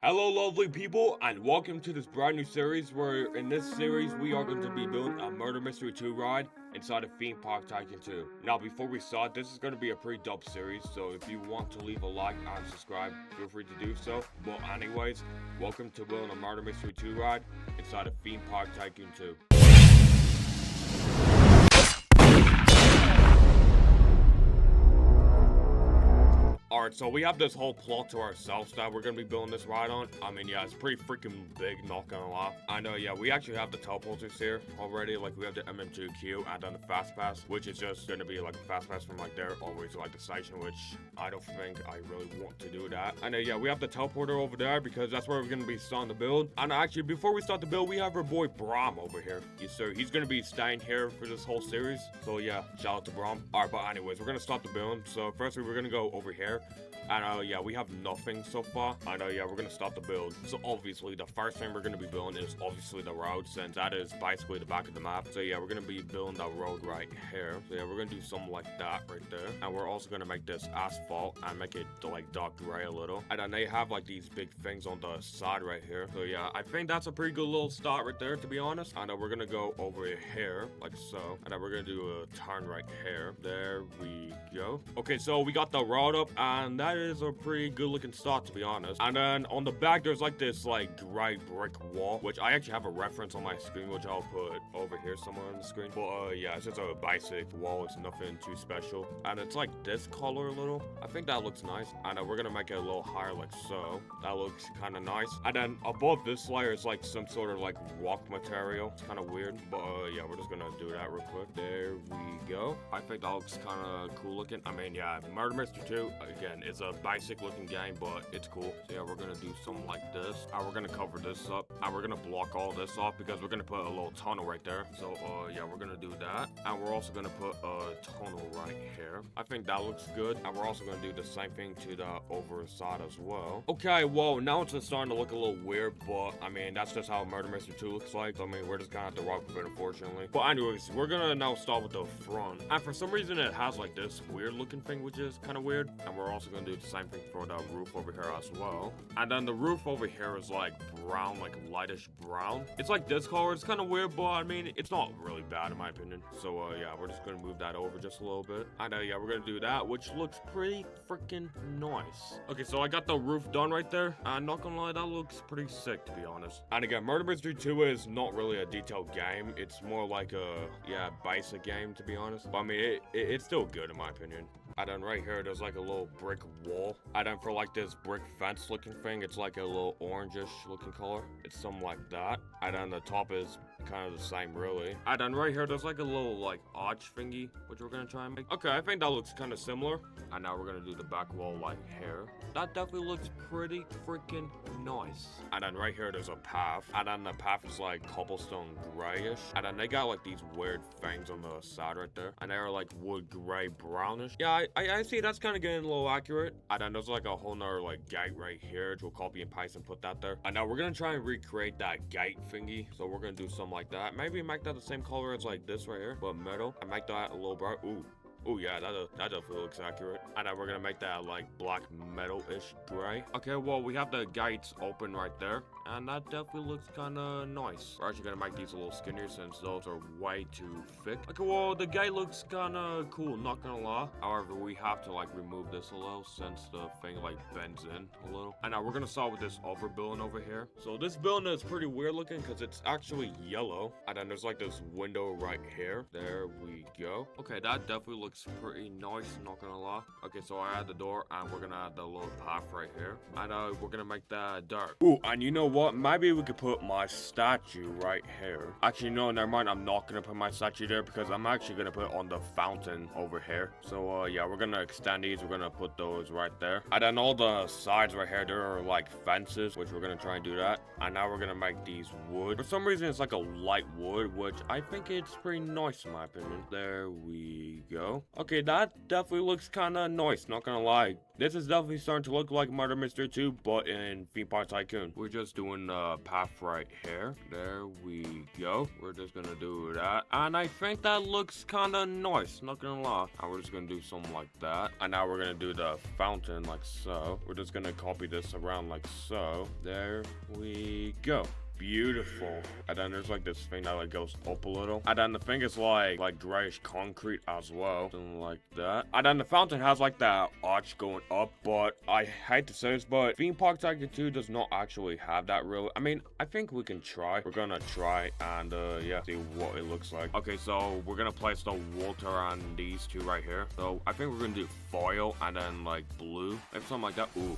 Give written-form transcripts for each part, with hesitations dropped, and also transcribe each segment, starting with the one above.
Hello lovely people and welcome to this brand new series where in this series we are going to be doing a Murder Mystery 2 ride inside of Theme Park Tycoon 2. Now before we start, this is going to be a pretty dope series, so if you want to leave a like and subscribe, feel free to do so. But anyways, welcome to building a Murder Mystery 2 ride inside of Theme Park Tycoon 2. Alright, so we have this whole plot to ourselves that we're gonna be building this ride on. I mean, yeah, it's pretty freaking big, not gonna lie. I know, yeah, we actually have the teleporters here already. Like, we have the MM2Q and then the Fast Pass, which is just gonna be like a Fast Pass from like there all the way to like the station, which I don't think I really want to do that. I know, yeah, we have the teleporter over there because that's where we're gonna be starting the build. And actually, before we start the build, we have our boy Brom over here. Yes, sir. He's gonna be staying here for this whole series. So, yeah, shout out to Brom. Alright, but anyways, we're gonna start the build. So, firstly, we're gonna go over here. And yeah, we have nothing so far. I know, yeah, we're gonna start the build. So obviously, the first thing we're gonna be building is obviously the road, since that is basically the back of the map. So yeah, we're gonna be building the road right here. So yeah, we're gonna do something like that right there. And we're also gonna make this asphalt and make it like dark gray a little. And then they have like these big things on the side right here. So yeah, I think that's a pretty good little start right there, to be honest. And we're gonna go over here like so. And then we're gonna do a turn right here. There we go. Okay, so we got the road up, and that is a pretty good looking start, to be honest. And then on the back there's like this like gray brick wall, which I actually have a reference on my screen, which I'll put over here somewhere on the screen. But yeah, it's just a basic wall. It's nothing too special, and it's like this color a little. I think that looks nice. And we're gonna make it a little higher like so. That looks kind of nice. And then above this layer is like some sort of like rock material. It's kind of weird, but yeah, we're just gonna do that real quick. There we go. I think that looks kind of cool looking. I mean, yeah, Murder Mystery 2 again, it's a basic looking game, but it's cool. So yeah, we're gonna do something like this, and we're gonna cover this up, and we're gonna block all this off because we're gonna put a little tunnel right there. So yeah, we're gonna do that, and we're also gonna put a tunnel right here. I think that looks good, and we're also gonna do the same thing to the over side as well. Okay, well, now it's just starting to look a little weird, but I mean, that's just how Murder Mystery 2 looks like. So, I mean, we're just gonna have to rock with it, unfortunately. But anyways, we're gonna now start with the front, and for some reason it has like this weird looking thing, which is kind of weird. And we're also gonna do the same thing for the roof over here as well. And then the roof over here is like brown, like lightish brown. It's like this color. It's kind of weird, but I mean, it's not really bad in my opinion. So yeah, we're just gonna move that over just a little bit. And yeah, we're gonna do that, which looks pretty freaking nice. Okay, so I got the roof done right there. I'm not gonna lie, that looks pretty sick, to be honest. And again, Murder Mystery 2 is not really a detailed game. It's more like a, yeah, basic game, to be honest. But I mean, it's still good in my opinion. And then right here, there's like a little brick wall. And then for like this brick fence looking thing, it's like a little orangish looking color. It's something like that. And then the top is kind of the same, really. And then right here, there's like a little like arch thingy, which we're gonna try and make. Okay, I think that looks kind of similar. And now we're gonna do the back wall like here. That definitely looks pretty freaking nice. And then right here, there's a path. And then the path is like cobblestone grayish. And then they got like these weird things on the side right there. And they're like wood gray brownish. Yeah, I see that's kind of getting a little accurate. And then there's like a whole nother like gate right here, which we'll copy and paste and put that there. And now we're gonna try and recreate that gate thingy. So we're gonna do something like that. Maybe make that the same color as like this right here, but metal. And make that a little bright. Ooh. Oh yeah, that definitely looks accurate. And then we're gonna make that like black metal-ish gray. Okay, well, we have the gates open right there, and that definitely looks kind of nice. We're actually gonna make these a little skinnier since those are way too thick. Okay, well, the gate looks kind of cool, not gonna lie. However, we have to like remove this a little since the thing like bends in a little. And now we're gonna start with this other building over here. So this building is pretty weird looking because it's actually yellow. And then there's like this window right here. There we go. Okay, that definitely looks pretty nice, not gonna lie. Okay, so I add the door, and we're gonna add the little path right here, and we're gonna make that dark. Ooh, and you know what, maybe we could put my statue right here. Actually, no, never mind, I'm not gonna put my statue there because I'm actually gonna put on the fountain over here. So yeah, we're gonna extend these. We're gonna put those right there, and then all the sides right here, there are like fences, which we're gonna try and do that. And now we're gonna make these wood. For some reason, it's like a light wood, which I think it's pretty nice in my opinion. There we go. go. Okay, that definitely looks kind of nice, not gonna lie. This is definitely starting to look like Murder Mystery 2, but in Theme Park Tycoon. We're just doing the path right here. There we go. We're just gonna do that. And I think that looks kind of nice, not gonna lie. And we're just gonna do something like that. And now we're gonna do the fountain like so. We're just gonna copy this around like so. There we go. Beautiful. And then there's like this thing that like goes up a little. And then the thing is like grayish concrete as well. Something like that. And then the fountain has like that arch going up. But I hate to say this, but Theme Park Tycoon 2 does not actually have that really. I mean, I think we can try. We're gonna try and yeah, see what it looks like. Okay, so we're gonna place the water on these two right here. So I think we're gonna do foil and then like blue. Maybe something like that. Ooh.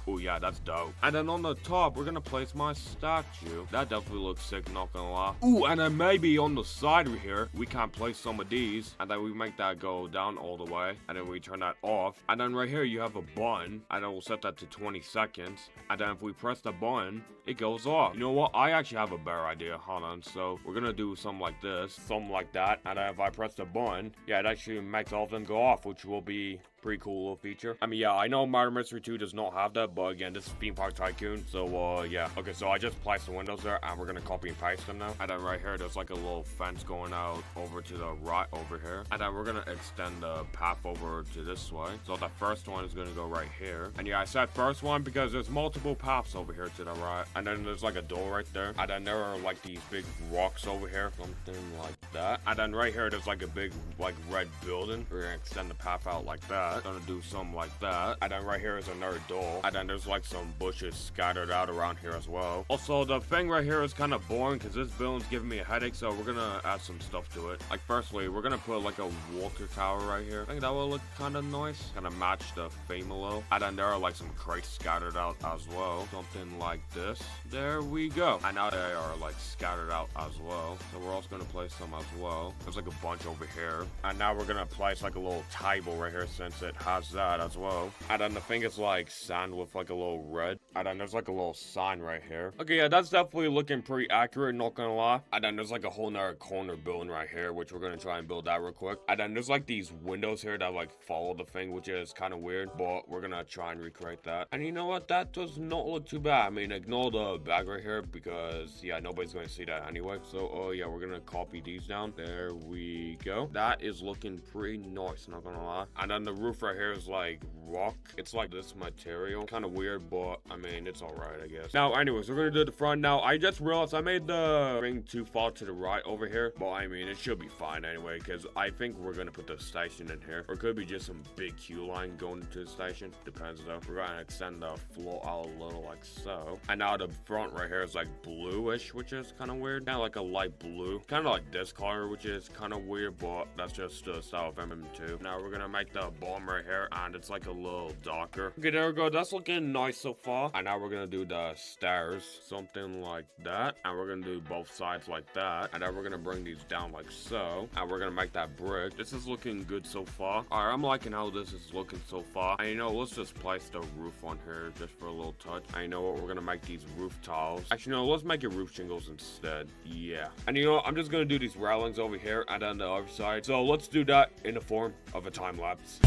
Oh yeah, that's dope. And then on the top, we're gonna place my statue. That definitely looks sick, not gonna lie. Ooh, and then maybe on the side right here, we can place some of these. And then we make that go down all the way. And then we turn that off. And then right here, you have a button. And then we'll set that to 20 seconds. And then if we press the button, it goes off. You know what? I actually have a better idea. Hold on. So we're gonna do something like this. Something like that. And then if I press the button, yeah, it actually makes all of them go off, which will be pretty cool little feature. I mean, yeah, I know Murder Mystery 2 does not have that, but again, this is Theme Park Tycoon, so yeah. Okay, so I just placed the windows there, and we're gonna copy and paste them now. And then right here, there's like a little fence going out over to the right over here. And then we're gonna extend the path over to this way. So the first one is gonna go right here. And yeah, I said first one because there's multiple paths over here to the right. And then there's like a door right there. And then there are like these big rocks over here, something like that. And then right here, there's like a big like red building. We're gonna extend the path out like that. Gonna do something like that. And then right here is another door. And then there's like some bushes scattered out around here as well. Also, the thing right here is kind of boring because this building's giving me a headache, so we're gonna add some stuff to it. Like firstly, we're gonna put like a water tower right here. I think that will look kind of nice. Kind of match the theme a little. And then there are like some crates scattered out as well. Something like this. There we go. And now they are like scattered out as well. So we're also gonna place some as well. There's like a bunch over here. And now we're gonna place like a little table right here since it has that as well. And then the thing is like sand with like a little red. And then there's like a little sign right here. Okay, yeah, that's definitely looking pretty accurate, not gonna lie. And then there's like a whole nother corner building right here, which we're gonna try and build that real quick. And then there's like these windows here that like follow the thing, which is kind of weird, but we're gonna try and recreate that. And you know what? That does not look too bad. I mean, ignore the bag right here because yeah, nobody's gonna see that anyway. So oh yeah, we're gonna copy these down. There we go. That is looking pretty nice, not gonna lie. And then the roof right here is like rock. It's like this material. Kind of weird, but I mean, it's alright, I guess. Now, anyways, we're gonna do the front. Now, I just realized I made the ring too far to the right over here, but I mean, it should be fine anyway, because I think we're gonna put the station in here. Or it could be just some big queue line going into the station. Depends though. We're gonna extend the floor out a little like so. And now the front right here is like bluish, which is kind of weird. Kind of like a light blue. Kind of like this color, which is kind of weird, but that's just the style of MM2. Now we're gonna make the bottom right here, and it's like a little darker. Okay, there we go. That's looking nice so far. And now we're gonna do the stairs, something like that. And we're gonna do both sides like that. And then we're gonna bring these down like so. And we're gonna make that brick. This is looking good so far. All right, I'm liking how this is looking so far. And you know, let's just place the roof on here just for a little touch. And you know what? We're gonna make these roof tiles. Actually, no, let's make it roof shingles instead. Yeah. And you know what? I'm just gonna do these railings over here and then the other side. So let's do that in the form of a time lapse.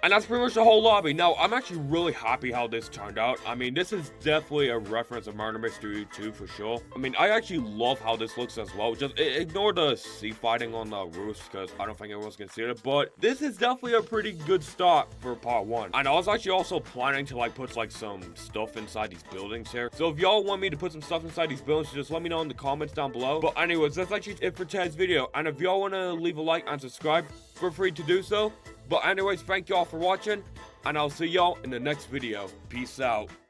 And that's pretty much the whole lobby. Now, I'm actually really happy how this turned out. I mean, this is definitely a reference of Murder Mystery 2 for sure. I mean, I actually love how this looks as well. Just ignore the sea fighting on the roofs because I don't think everyone's considered it. But this is definitely a pretty good start for part 1. And I was actually also planning to like put like some stuff inside these buildings here. So if y'all want me to put some stuff inside these buildings, just let me know in the comments down below. But anyways, that's actually it for today's video. And if y'all want to leave a like and subscribe, feel free to do so. But anyways, thank y'all for watching, and I'll see y'all in the next video. Peace out.